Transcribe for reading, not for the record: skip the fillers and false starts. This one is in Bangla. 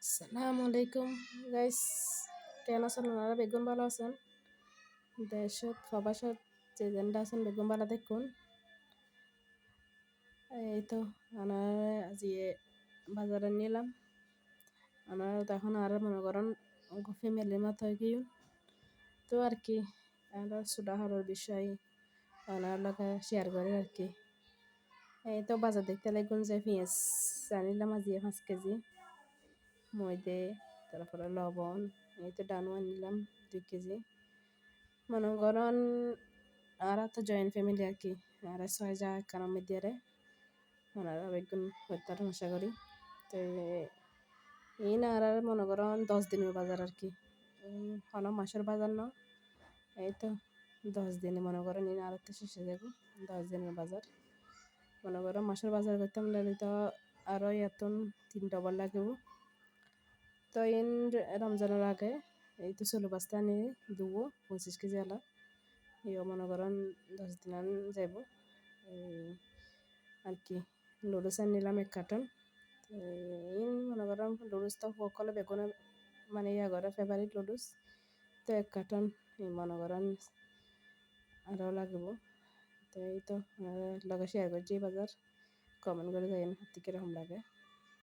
আসসালামু আলাইকুম গাইস, কেন আছেন ওনারা? বেগুন ভালো আছেন? দেশত প্রবাসত যে যেনটা আছেন বেগুন ভালো দেখুন। এই তো আনার আজি বাজারে নিলাম। আমার তখন আর মনে করেন ফ্যামিলির মতো হয়ে গিয়ে তো আর কি আমরা সুডাহারের বিষয় ওনার লোকে শেয়ার করে আর কি। এই তো বাজার দেখতে লাগুন যে পেঁয়াজ আনিলাম আজি 5 কেজি, ময়দে, তারপরে লবণ, এই তো ডানু আনিলাম 2 কেজি। মনে করেন আর তো জয়েন্ট ফ্যামিলি আর কি, আর 6 যা কারণ মধ্যে ওনারা বেগুন হত্যার আশা করি। তো এই না আর মনে করেন 10 দিনের বাজার আর কি, হলো মাসের বাজার না। এই তো 10 দিনে মনে করেন এই আর তো শেষে যাব। 10 দিনের বাজার মনে করেন মাসের বাজার করতে লাগলে তো আরও এতন 3 ডবল লাগবে। তো ইন রমজানের আগে এই তো 16 বস্তা নিয়ে দেবো 25 কেজি আলা। ইয়ে মনে করেন 10 দিন যাব আর কি। লুডুস নিলাম 1 কার্টন। ইন মনে করেন লুডুস তো সকলে বেগুনে মানে ইয়া করে ফেভারিট লুডুস। তো 1 কার্টন মনে করেন আরও লাগব। তো এই তো লগে শেয়ার করছি বাজার, কমেন্ট করে যাই না হাতি কিরকম লাগে।